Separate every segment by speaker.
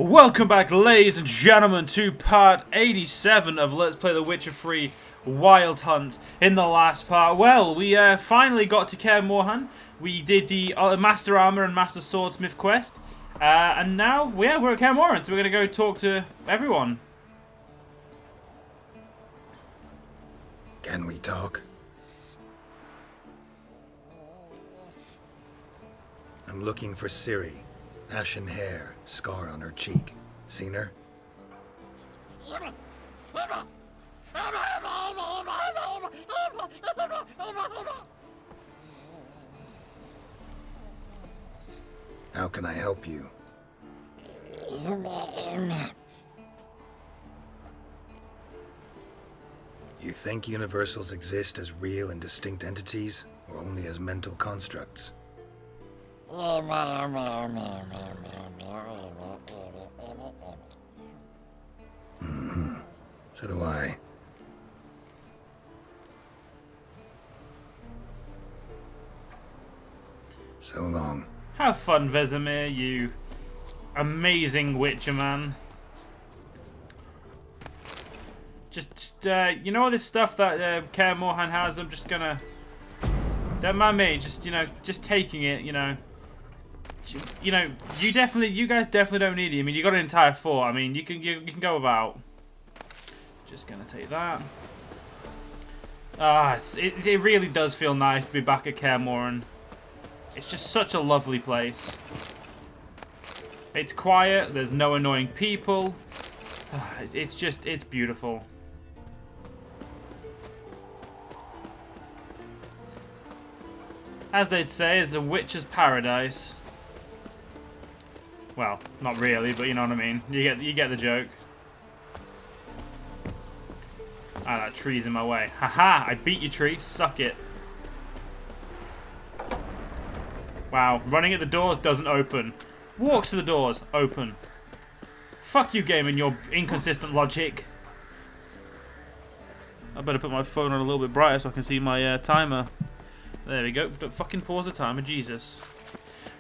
Speaker 1: Welcome back, ladies and gentlemen, to part 87 of Let's Play The Witcher 3 Wild Hunt. In the last part, well, we finally got to Kaer Morhen. We did the Master Armor and Master Swordsmith quest. And now, we're at Kaer Morhen, so we're going to go talk to everyone.
Speaker 2: Can we talk? I'm looking for Ciri. Ashen hair, scar on her cheek. Seen her? How can I help you? You think universals exist as real and distinct entities, or only as mental constructs? So do I. So long.
Speaker 1: Have fun, Vesemir, you amazing Witcher man. Just you know all this stuff that Kaer Morhen has, I'm just gonna... Don't mind me, just taking it, you guys definitely don't need it. I mean, you got an entire fort. I mean, you can go about. Just gonna take that. It really does feel nice to be back at Kaer Morhen. It's just such a lovely place. It's quiet. There's no annoying people. It's beautiful. As they'd say, it's a witch's paradise. Well, not really, but you know what I mean. You get the joke. Ah, that tree's in my way. Haha, I beat you, tree. Suck it. Wow, running at the doors doesn't open. Walks to the doors, open. Fuck you, game, and your inconsistent logic. I better put my phone on a little bit brighter so I can see my timer. There we go. Don't fucking pause the timer, Jesus.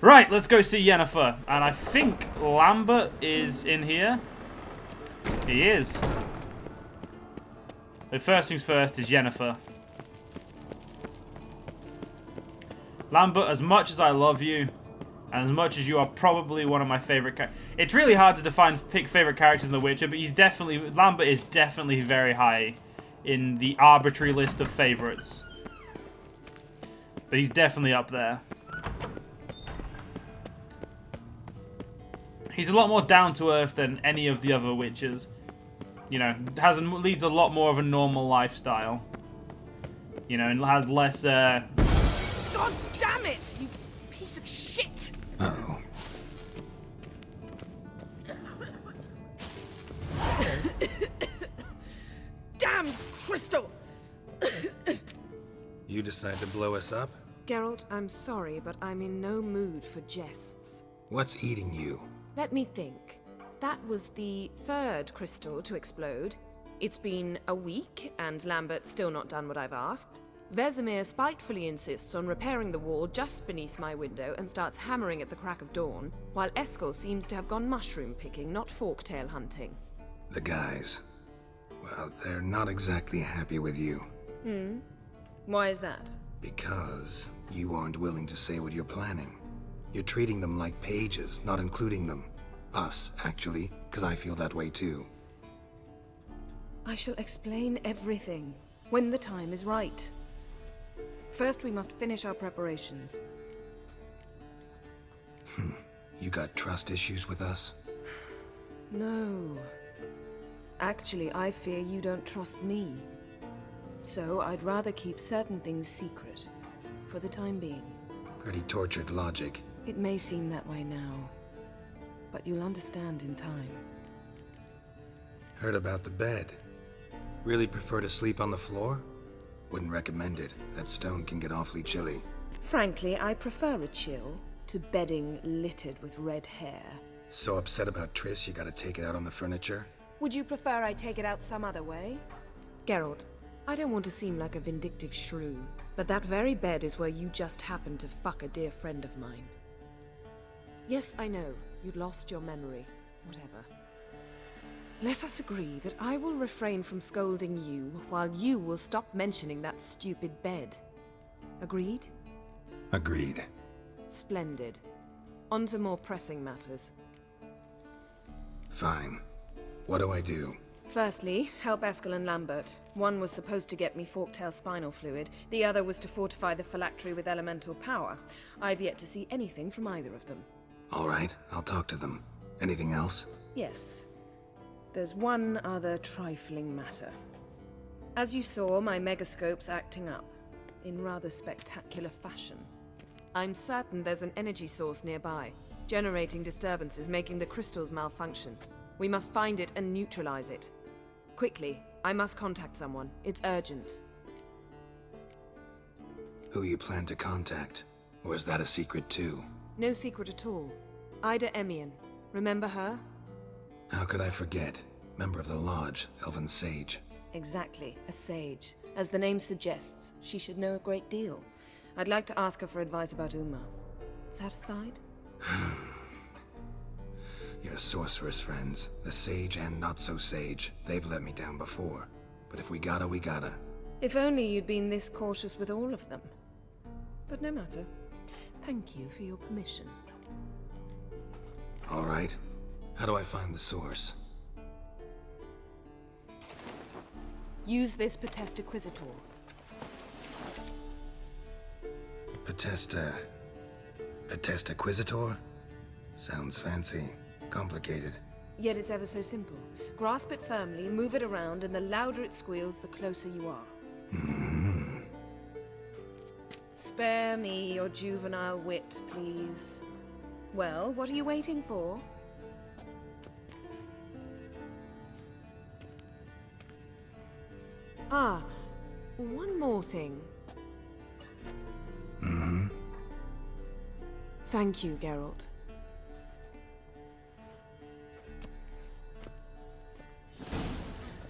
Speaker 1: Right, let's go see Yennifer. And I think Lambert is in here. He is. The first things first is Yennifer. Lambert, as much as I love you, and as much as you are probably one of my favorite characters... It's really hard to pick favorite characters in The Witcher, but Lambert is definitely very high in the arbitrary list of favorites. But he's definitely up there. He's a lot more down to earth than any of the other Witchers. You know, leads a lot more of a normal lifestyle. You know, and has less. God
Speaker 3: damn it! You piece of shit!
Speaker 2: Uh-oh.
Speaker 3: Damn crystal!
Speaker 2: You decide to blow us up?
Speaker 4: Geralt, I'm sorry, but I'm in no mood for jests.
Speaker 2: What's eating you?
Speaker 4: Let me think. That was the third crystal to explode. It's been a week, and Lambert's still not done what I've asked. Vesemir spitefully insists on repairing the wall just beneath my window and starts hammering at the crack of dawn, while Eskel seems to have gone mushroom picking, not forktail hunting.
Speaker 2: The guys. Well, they're not exactly happy with you.
Speaker 4: Why is that?
Speaker 2: Because you aren't willing to say what you're planning. You're treating them like pages, not including them. Us, actually, because I feel that way too.
Speaker 4: I shall explain everything when the time is right. First, we must finish our preparations.
Speaker 2: You got trust issues with us?
Speaker 4: No. Actually, I fear you don't trust me. So, I'd rather keep certain things secret, for the time being.
Speaker 2: Pretty tortured logic.
Speaker 4: It may seem that way now, but you'll understand in time.
Speaker 2: Heard about the bed. Really prefer to sleep on the floor? Wouldn't recommend it. That stone can get awfully chilly.
Speaker 4: Frankly, I prefer a chill to bedding littered with red hair.
Speaker 2: So upset about Triss you gotta take it out on the furniture?
Speaker 4: Would you prefer I take it out some other way? Geralt, I don't want to seem like a vindictive shrew, but that very bed is where you just happened to fuck a dear friend of mine. Yes, I know, you'd lost your memory. whatever. Let us agree that I will refrain from scolding you, while you will stop mentioning that stupid bed. Agreed?
Speaker 2: Agreed.
Speaker 4: Splendid. On to more pressing matters.
Speaker 2: Fine. What do I do?
Speaker 4: Firstly, help Eskel and Lambert. One was supposed to get me forktail spinal fluid, the other was to fortify the phylactery with elemental power. I've yet to see anything from either of them.
Speaker 2: All right, I'll talk to them. Anything else?
Speaker 4: Yes. There's one other trifling matter. As you saw, my megascope's acting up, in rather spectacular fashion. I'm certain there's an energy source nearby, generating disturbances, making the crystals malfunction. We must find it and neutralize it. Quickly, I must contact someone. It's urgent.
Speaker 2: Who you plan to contact? Or is that a secret too?
Speaker 4: No secret at all. Ida Emian. Remember her?
Speaker 2: How could I forget? Member of the Lodge, Elven Sage.
Speaker 4: Exactly, a sage. As the name suggests, she should know a great deal. I'd like to ask her for advice about Uma. Satisfied?
Speaker 2: Your sorceress friends, the sage and not-so-sage, they've let me down before. But if we gotta, we gotta.
Speaker 4: If only you'd been this cautious with all of them. But no matter. Thank you for your permission.
Speaker 2: All right. How do I find the source?
Speaker 4: Use this Potestaquizitor.
Speaker 2: Potestaquizitor? Sounds fancy. Complicated.
Speaker 4: Yet it's ever so simple. Grasp it firmly, move it around, and the louder it squeals, the closer you are. Spare me your juvenile wit, please. Well, what are you waiting for? Ah, one more thing. Thank you, Geralt.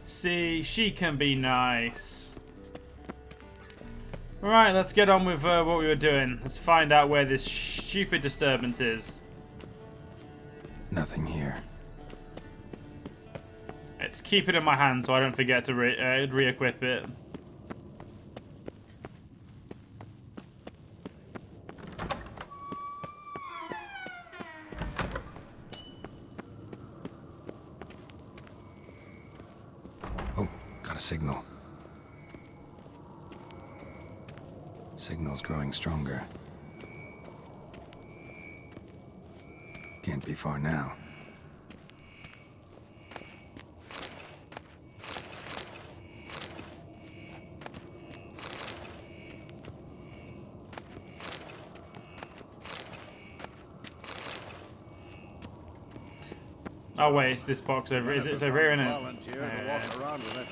Speaker 1: See, she can be nice. Alright, let's get on with what we were doing. Let's find out where this stupid disturbance is.
Speaker 2: Nothing here.
Speaker 1: Let's keep it in my hand so I don't forget to re-equip it.
Speaker 2: Oh, got a signal. Signal's growing stronger. Can't be far now.
Speaker 1: Oh wait, it's this box over. Is it? It's over here, isn't it?
Speaker 5: Volunteer to walk around with that.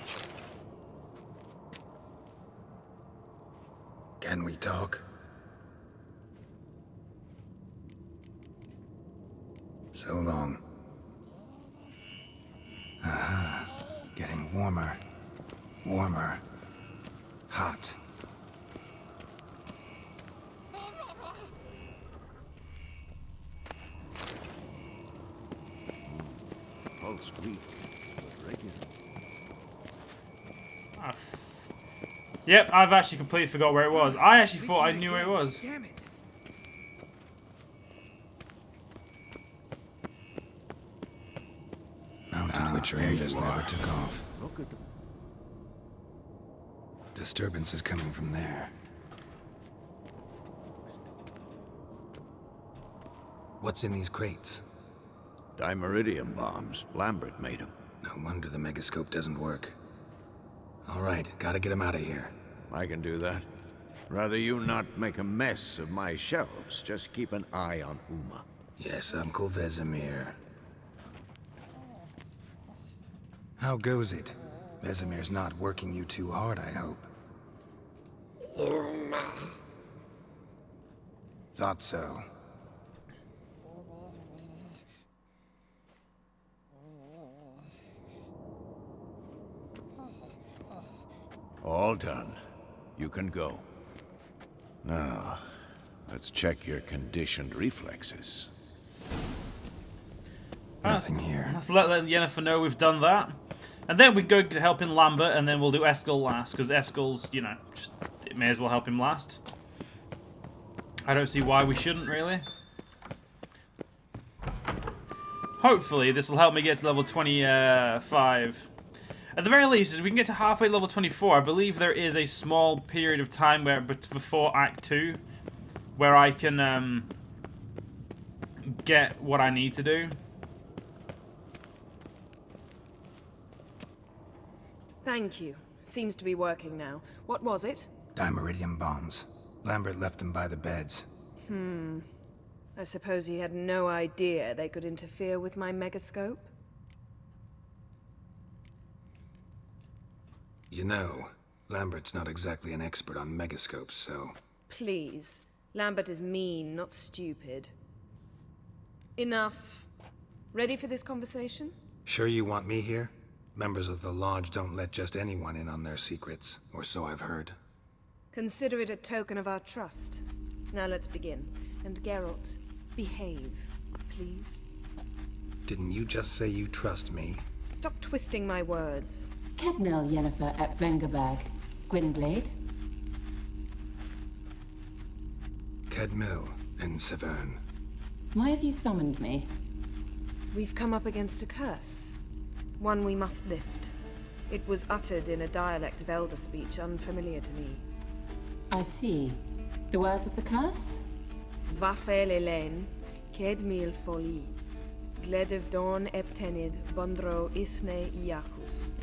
Speaker 2: Can we talk? So long. Aha. Getting warmer. Warmer. Hot.
Speaker 5: Pulse weak. Regular.
Speaker 1: Yep, I've actually completely forgot where it was. I actually thought I knew where it was.
Speaker 3: Damn it.
Speaker 2: Mountain Witch Rangers never took off.
Speaker 5: Look at the
Speaker 2: Disturbance is coming from there. What's in these crates?
Speaker 5: dimeridium bombs. Lambert made them.
Speaker 2: No wonder the megascope doesn't work. All right, gotta get him out of here.
Speaker 5: I can do that. Rather you not make a mess of my shelves. Just keep an eye on Uma.
Speaker 2: Yes, Uncle Vesemir. How goes it? Vesemir's not working you too hard, I hope. Thought so.
Speaker 5: All done. You can go. Now, let's check your conditioned reflexes.
Speaker 2: Nothing here.
Speaker 1: Let's let Yennefer know we've done that. And then we can go helping Lambert, and then we'll do Eskel last, because Eskel's, you know, just, it may as well help him last. I don't see why we shouldn't, really. Hopefully, this will help me get to level 25. At the very least, if we can get to halfway level 24, I believe there is a small period of time where before Act 2 where I can get what I need to do.
Speaker 4: Thank you. Seems to be working now. What was it?
Speaker 2: Dimeridium bombs. Lambert left them by the beds.
Speaker 4: I suppose he had no idea they could interfere with my megascope?
Speaker 2: You know, Lambert's not exactly an expert on megascopes, so...
Speaker 4: Please. Lambert is mean, not stupid. Enough. Ready for this conversation?
Speaker 2: Sure you want me here? Members of the Lodge don't let just anyone in on their secrets, or so I've heard.
Speaker 4: Consider it a token of our trust. Now let's begin. And Geralt, behave, please.
Speaker 2: Didn't you just say you trust me?
Speaker 4: Stop twisting my words.
Speaker 6: Kednel Yennefer at Vengerberg. Gwynblade?
Speaker 2: Kedmil and Severn.
Speaker 6: Why have you summoned me?
Speaker 4: We've come up against a curse. One we must lift. It was uttered in a dialect of Elder speech unfamiliar to me.
Speaker 6: I see. The words of the curse?
Speaker 4: Vafel Elaine, Kedmil Foli, Gledev Dawn Eptenid, Bondro Isne Iacus.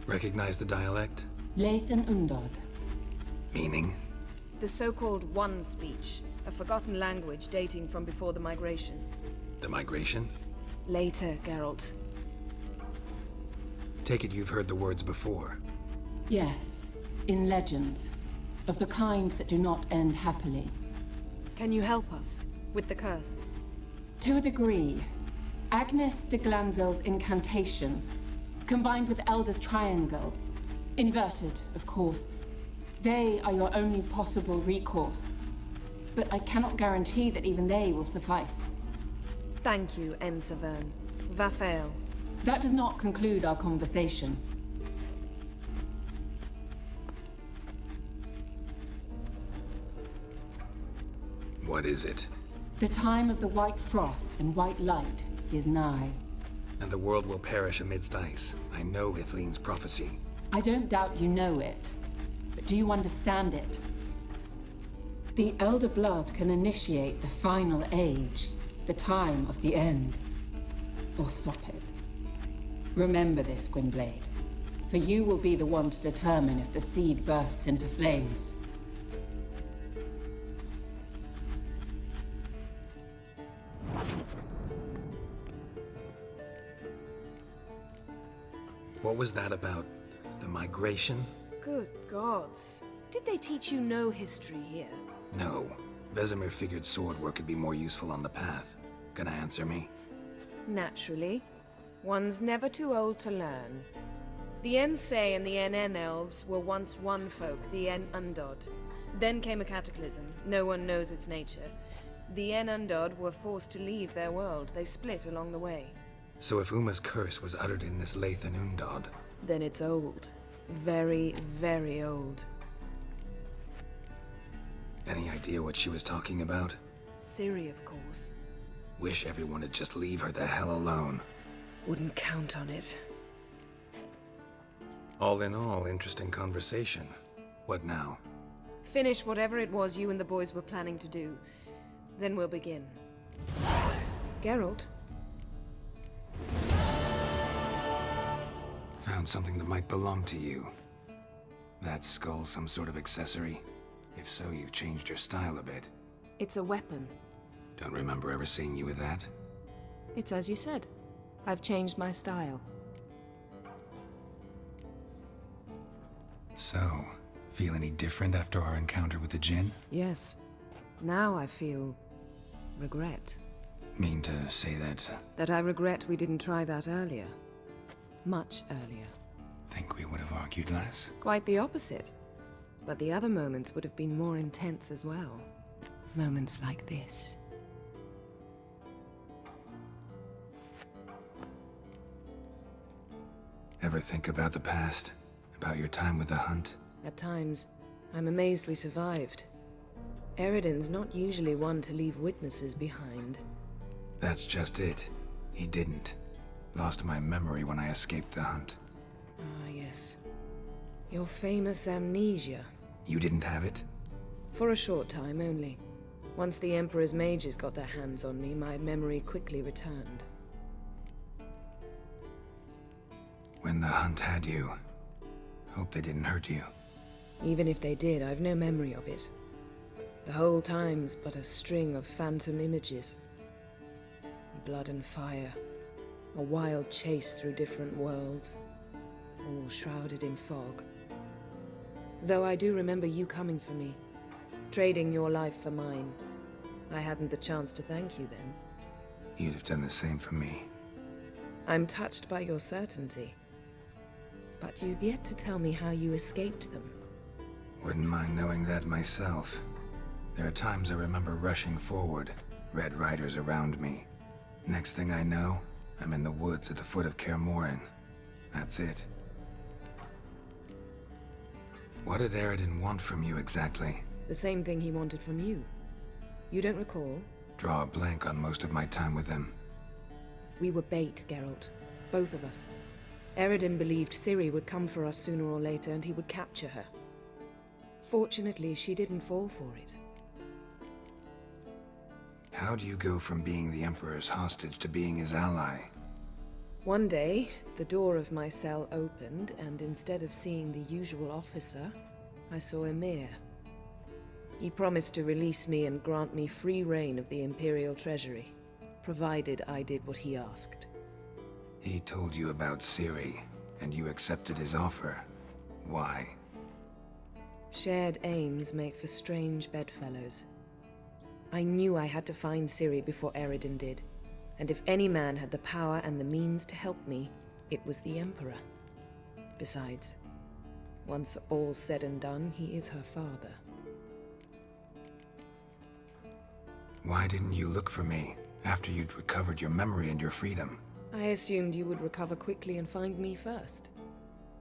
Speaker 2: Recognize the dialect?
Speaker 6: Lathan Undod.
Speaker 2: Meaning?
Speaker 4: The so-called One speech, a forgotten language dating from before the migration.
Speaker 2: The migration?
Speaker 4: Later, Geralt.
Speaker 2: Take it you've heard the words before.
Speaker 6: Yes, in legends. Of the kind that do not end happily.
Speaker 4: Can you help us with the curse?
Speaker 6: To a degree. Agnes de Glanville's incantation, combined with Elder's triangle, inverted, of course. They are your only possible recourse. But I cannot guarantee that even they will suffice.
Speaker 4: Thank you, En Severn. Vafel.
Speaker 6: That does not conclude our conversation.
Speaker 2: What is it?
Speaker 6: The time of the white frost and white light is nigh.
Speaker 2: And the world will perish amidst ice. I know Ithleen's prophecy.
Speaker 6: I don't doubt you know it, but do you understand it? The Elder Blood can initiate the final age, the time of the end, or stop it. Remember this, Gwynblade, for you will be the one to determine if the seed bursts into flames.
Speaker 2: What was that about? The migration?
Speaker 4: Good gods. Did they teach you no history here?
Speaker 2: No. Vesemir figured sword work could be more useful on the path. Gonna answer me?
Speaker 4: Naturally. One's never too old to learn. The Ensei and the NN elves were once one folk, the En Undod. Then came a cataclysm. No one knows its nature. The En Undod were forced to leave their world. They split along the way.
Speaker 2: So if Uma's curse was uttered in this Lathan Undod...
Speaker 4: Then it's old. Very, very old.
Speaker 2: Any idea what she was talking about?
Speaker 4: Ciri, of course.
Speaker 2: Wish everyone would just leave her the hell alone.
Speaker 4: Wouldn't count on it.
Speaker 2: All in all, interesting conversation. What now?
Speaker 4: Finish whatever it was you and the boys were planning to do. Then we'll begin. Geralt?
Speaker 2: Found something that might belong to you. That skull some sort of accessory? If so, you've changed your style a bit.
Speaker 4: It's a weapon.
Speaker 2: Don't remember ever seeing you with that.
Speaker 4: It's as you said. I've changed my style.
Speaker 2: So, feel any different after our encounter with the Djinn?
Speaker 4: Yes. Now I feel... regret.
Speaker 2: Mean to say that...
Speaker 4: That I regret we didn't try that earlier. Much earlier.
Speaker 2: Think we would have argued less?
Speaker 4: Quite the opposite. But the other moments would have been more intense as well. Moments like this.
Speaker 2: Ever think about the past? About your time with the Hunt?
Speaker 4: At times, I'm amazed we survived. Eridan's not usually one to leave witnesses behind.
Speaker 2: That's just it. He didn't. Lost my memory when I escaped the Hunt.
Speaker 4: Ah, yes. Your famous amnesia.
Speaker 2: You didn't have it?
Speaker 4: For a short time only. Once the Emperor's mages got their hands on me, my memory quickly returned.
Speaker 2: When the Hunt had you, hope they didn't hurt you.
Speaker 4: Even if they did, I've no memory of it. The whole time's but a string of phantom images. Blood and fire. A wild chase through different worlds. All shrouded in fog. Though I do remember you coming for me. Trading your life for mine. I hadn't the chance to thank you then.
Speaker 2: You'd have done the same for me.
Speaker 4: I'm touched by your certainty. But you've yet to tell me how you escaped them.
Speaker 2: Wouldn't mind knowing that myself. There are times I remember rushing forward, Red Riders around me. Next thing I know, I'm in the woods at the foot of Kaer Morhen. That's it. What did Eridan want from you exactly?
Speaker 4: The same thing he wanted from you. You don't recall?
Speaker 2: Draw a blank on most of my time with him.
Speaker 4: We were bait, Geralt. Both of us. Eridan believed Ciri would come for us sooner or later and he would capture her. Fortunately, she didn't fall for it.
Speaker 2: How do you go from being the Emperor's hostage to being his ally?
Speaker 4: One day, the door of my cell opened, and instead of seeing the usual officer, I saw Emir. He promised to release me and grant me free reign of the Imperial Treasury, provided I did what he asked.
Speaker 2: He told you about Ciri, and you accepted his offer. Why?
Speaker 4: Shared aims make for strange bedfellows. I knew I had to find Ciri before Eridan did, and if any man had the power and the means to help me, it was the Emperor. Besides, once all's said and done, he is her father.
Speaker 2: Why didn't you look for me after you'd recovered your memory and your freedom?
Speaker 4: I assumed you would recover quickly and find me first.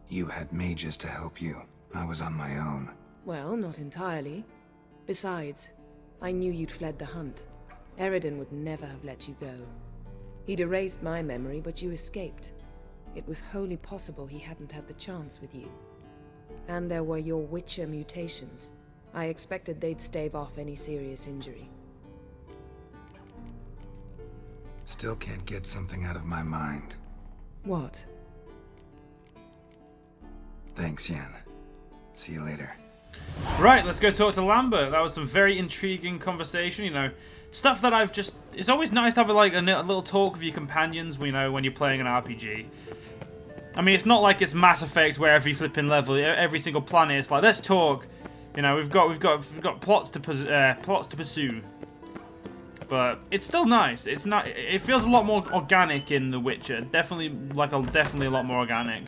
Speaker 2: You had mages to help you. I was on my own.
Speaker 4: Well, not entirely. Besides, I knew you'd fled the Hunt. Eridan would never have let you go. He'd erased my memory, but you escaped. It was wholly possible he hadn't had the chance with you. And there were your Witcher mutations. I expected they'd stave off any serious injury.
Speaker 2: Still can't get something out of my mind.
Speaker 4: What?
Speaker 2: Thanks, Yen. See you later.
Speaker 1: Right, let's go talk to Lambert. That was some very intriguing conversation, you know. Stuff that I've just... It's always nice to have like a little talk with your companions, you know, when you're playing an RPG. I mean, it's not like it's Mass Effect where every flipping level, every single planet, it's like, let's talk. You know, we've got plots to pursue. But it's still nice. It's not. It feels a lot more organic in The Witcher. Definitely a lot more organic.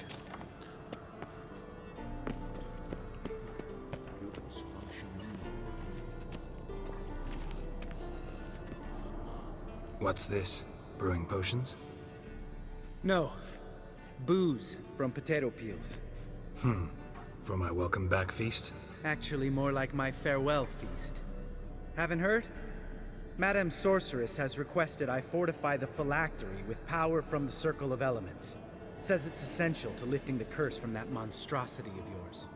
Speaker 2: What's this? Brewing potions?
Speaker 7: No. Booze from potato peels.
Speaker 2: For my welcome back feast?
Speaker 7: Actually, more like my farewell feast. Haven't heard? Madame Sorceress has requested I fortify the phylactery with power from the Circle of Elements. Says it's essential to lifting the curse from that monstrosity of yours.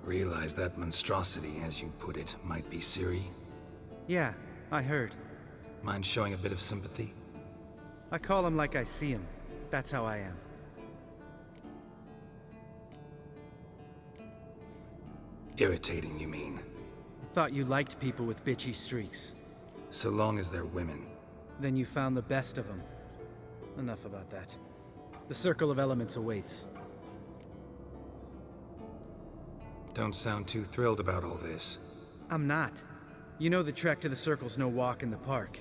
Speaker 2: Realize that monstrosity, as you put it, might be Ciri?
Speaker 7: Yeah, I heard.
Speaker 2: Mind showing a bit of sympathy?
Speaker 7: I call him like I see him. That's how I am.
Speaker 2: Irritating, you mean?
Speaker 7: Thought you liked people with bitchy streaks.
Speaker 2: So long as they're women.
Speaker 7: Then you found the best of them. Enough about that. The Circle of Elements awaits.
Speaker 2: Don't sound too thrilled about all this.
Speaker 7: I'm not. You know the trek to the Circle's no walk in the park.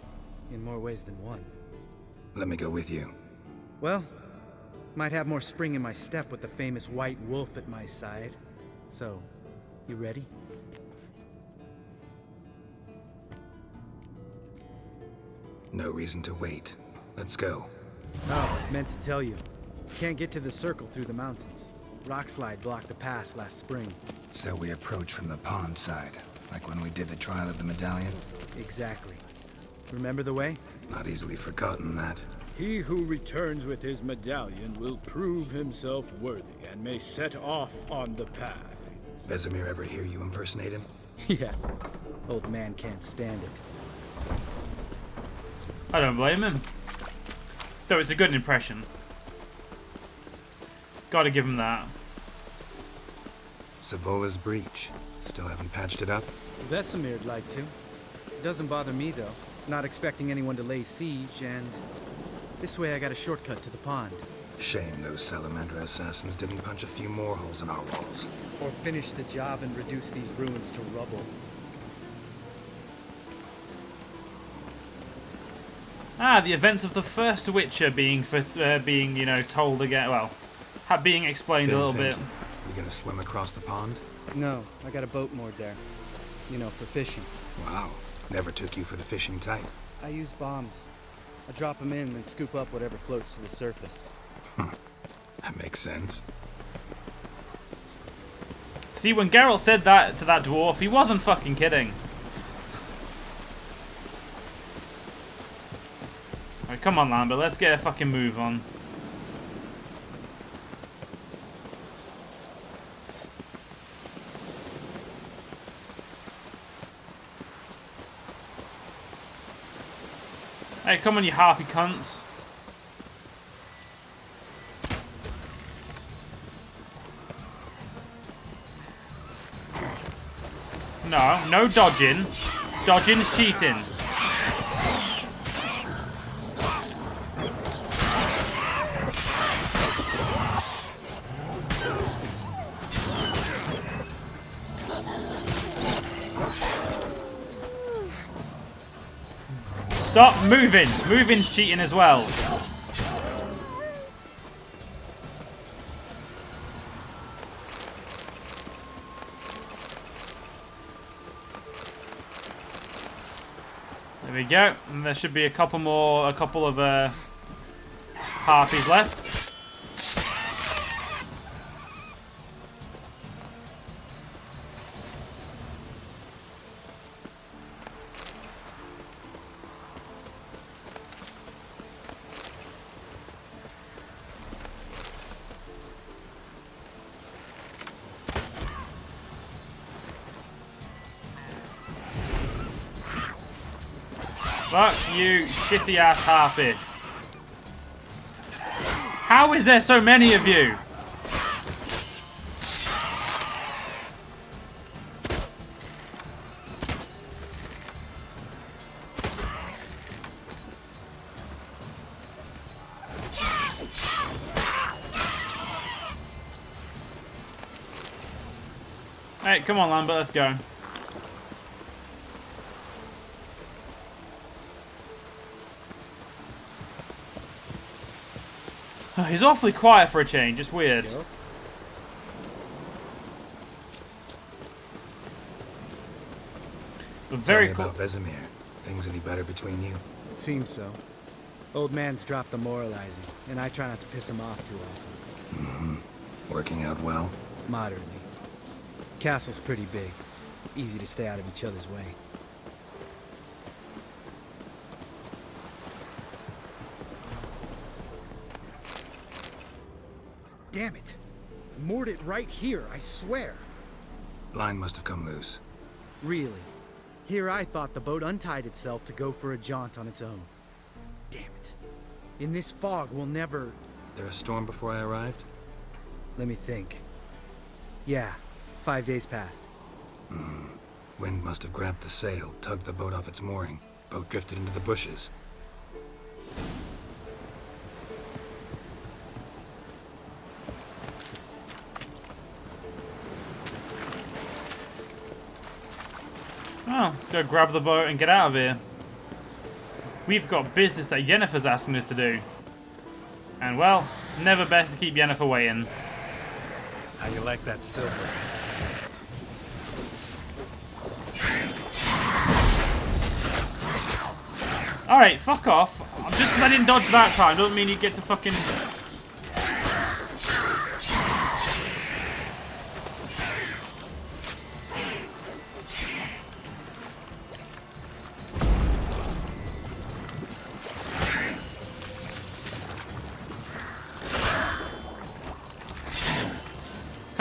Speaker 7: In more ways than one.
Speaker 2: Let me go with you.
Speaker 7: Well, might have more spring in my step with the famous White Wolf at my side. So, you ready?
Speaker 2: No reason to wait. Let's go.
Speaker 7: Oh, meant to tell you. Can't get to the circle through the mountains. Rockslide blocked the pass last spring.
Speaker 2: So we approach from the pond side, like when we did the trial of the medallion?
Speaker 7: Exactly. Remember the way?
Speaker 2: Not easily forgotten, that.
Speaker 8: He who returns with his medallion will prove himself worthy and may set off on the path.
Speaker 2: Vesemir ever hear you impersonate him?
Speaker 7: Yeah. Old man can't stand it.
Speaker 1: I don't blame him. Though it's a good impression. Gotta give him that.
Speaker 2: Savola's breach. Still haven't patched it up?
Speaker 7: Vesemir'd like to. Doesn't bother me, though. Not expecting anyone to lay siege, and this way I got a shortcut to the pond.
Speaker 2: Shame those Salamandra assassins didn't punch a few more holes in our walls.
Speaker 7: Or finish the job and reduce these ruins to rubble.
Speaker 1: Ah, the events of the first Witcher being, you know, told again. Well, being explained a little bit.
Speaker 2: You gonna swim across the pond?
Speaker 7: No, I got a boat moored there. You know, for fishing.
Speaker 2: Wow. Never took you for the fishing type.
Speaker 7: I use bombs. I drop them in and scoop up whatever floats to the surface.
Speaker 2: That makes sense.
Speaker 1: See, when Geralt said that to that dwarf, he wasn't fucking kidding. Right, come on, Lambert, let's get a fucking move on. Hey, come on, you harpy cunts. No, no dodging. Dodging's cheating. Stop moving. Moving's cheating as well. There we go. And there should be a couple of harpies left. Fuck you, shitty ass harpy. How is there so many of you? Hey, come on, Lambert, let's go. He's awfully quiet for a change. It's weird. But very
Speaker 2: Tell me about Vesemir. Things any better between you?
Speaker 7: It seems so. Old man's dropped the moralizing, and I try not to piss him off too often.
Speaker 2: Mm-hmm. Working out well?
Speaker 7: Moderately. Castle's pretty big. Easy to stay out of each other's way. Damn it! Moored it right here, I swear!
Speaker 2: Line must have come loose.
Speaker 7: Really? Here I thought the boat untied itself to go for a jaunt on its own. Damn it. In this fog, we'll never...
Speaker 2: There a storm before I arrived?
Speaker 7: Let me think. Yeah, 5 days passed.
Speaker 2: Wind must have grabbed the sail, tugged the boat off its mooring. Boat drifted into the bushes.
Speaker 1: Oh, let's go grab the boat and get out of here. We've got business that Yennefer's asking us to do. And well, it's never best to keep Yennefer waiting.
Speaker 2: How you like that silver?
Speaker 1: Alright, fuck off. Just because I didn't dodge that time doesn't mean you get to fucking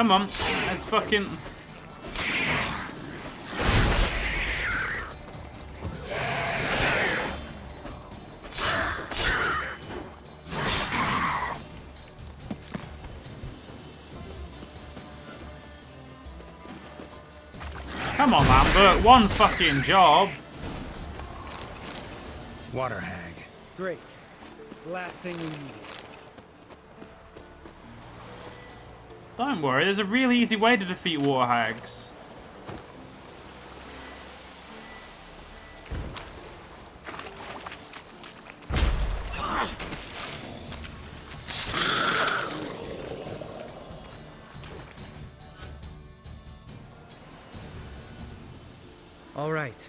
Speaker 1: Come on. Let's fucking... Come on, Lambert. One fucking job.
Speaker 2: Water hag.
Speaker 7: Great. Last thing we needed.
Speaker 1: Don't worry, there's a really easy way to defeat water hags.
Speaker 7: All right.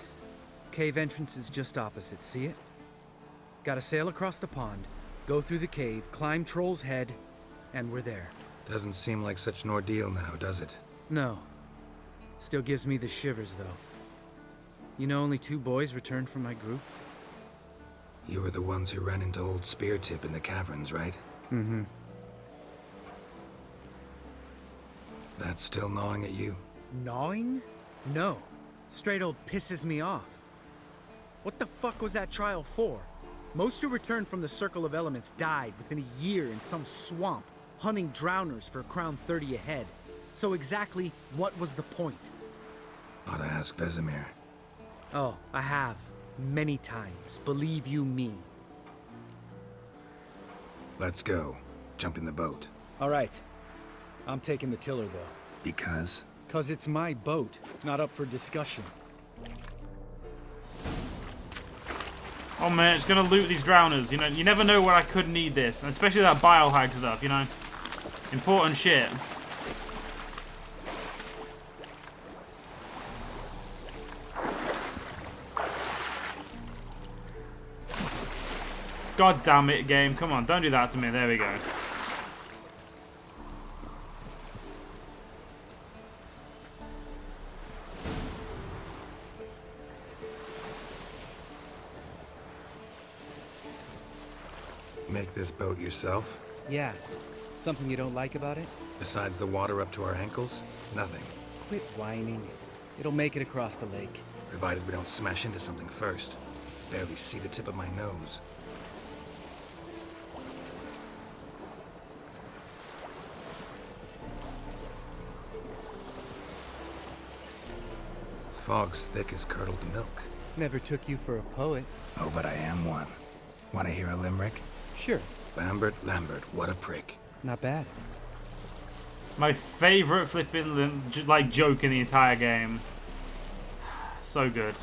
Speaker 7: Cave entrance is just opposite, see it? Gotta sail across the pond, go through the cave, climb Troll's Head, and we're there.
Speaker 2: Doesn't seem like such an ordeal now, does it?
Speaker 7: No. Still gives me the shivers, though. You know only 2 boys returned from my group?
Speaker 2: You were the ones who ran into old Speartip in the caverns, right?
Speaker 7: Mm-hmm.
Speaker 2: That's still gnawing at you?
Speaker 7: Gnawing? No. Straight old pisses me off. What the fuck was that trial for? Most who returned from the Circle of Elements died within a year in some swamp, hunting drowners for a crown 30 a head. So exactly what was the point?
Speaker 2: Ought to ask Vesemir.
Speaker 7: Oh, I have. Many times. Believe you me.
Speaker 2: Let's go. Jump in the boat.
Speaker 7: All right. I'm taking the tiller, though.
Speaker 2: Because?
Speaker 7: 'Cause it's my boat, not up for discussion.
Speaker 1: Oh man, it's gonna loot these drowners. You know, you never know where I could need this, and especially that biohag stuff. You know, important shit. God damn it, game! Come on, don't do that to me. There we go.
Speaker 2: Make this boat yourself?
Speaker 7: Yeah. Something you don't like about it?
Speaker 2: Besides the water up to our ankles? Nothing.
Speaker 7: Quit whining. It'll make it across the lake.
Speaker 2: Provided we don't smash into something first. Barely see the tip of my nose. Fog's thick as curdled milk.
Speaker 7: Never took you for a poet.
Speaker 2: Oh, but I am one. Want to hear a limerick?
Speaker 7: Sure.
Speaker 2: Lambert, what a prick.
Speaker 7: Not bad.
Speaker 1: My favorite flipping like joke in the entire game. So good.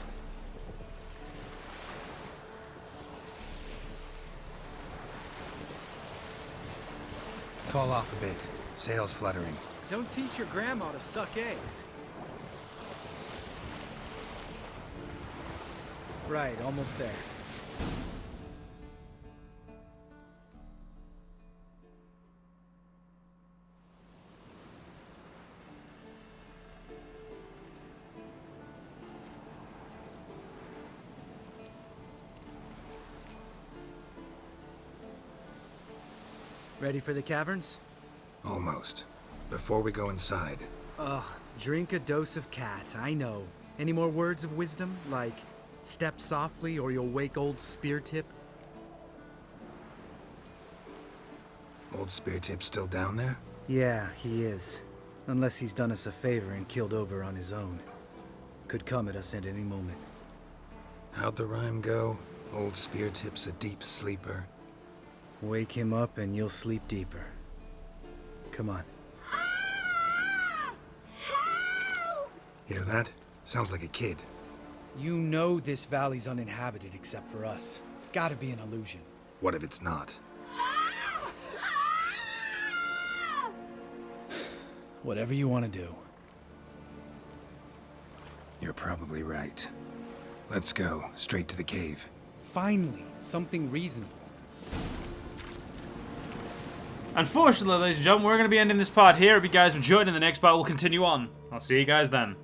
Speaker 2: Fall off a bit. Sails fluttering.
Speaker 7: Don't teach your grandma to suck eggs. Right, almost there. Ready for the caverns?
Speaker 2: Almost. Before we go inside.
Speaker 7: Ugh, drink a dose of cat, I know. Any more words of wisdom, like step softly or you'll wake old Speartip?
Speaker 2: Old Speartip's still down there?
Speaker 7: Yeah, he is. Unless he's done us a favor and killed over on his own. Could come at us at any moment.
Speaker 2: How'd the rhyme go? Old Speartip's a deep sleeper.
Speaker 7: Wake him up and you'll sleep deeper. Come on.
Speaker 2: Hear that? Sounds like a kid.
Speaker 7: You know this valley's uninhabited except for us. It's gotta be an illusion.
Speaker 2: What if it's not?
Speaker 7: Whatever you want to do.
Speaker 2: You're probably right. Let's go, straight to the cave.
Speaker 7: Finally, something reasonable.
Speaker 1: Unfortunately, ladies and gentlemen, we're going to be ending this part here. If you guys enjoyed, in the next part we'll continue on. I'll see you guys then.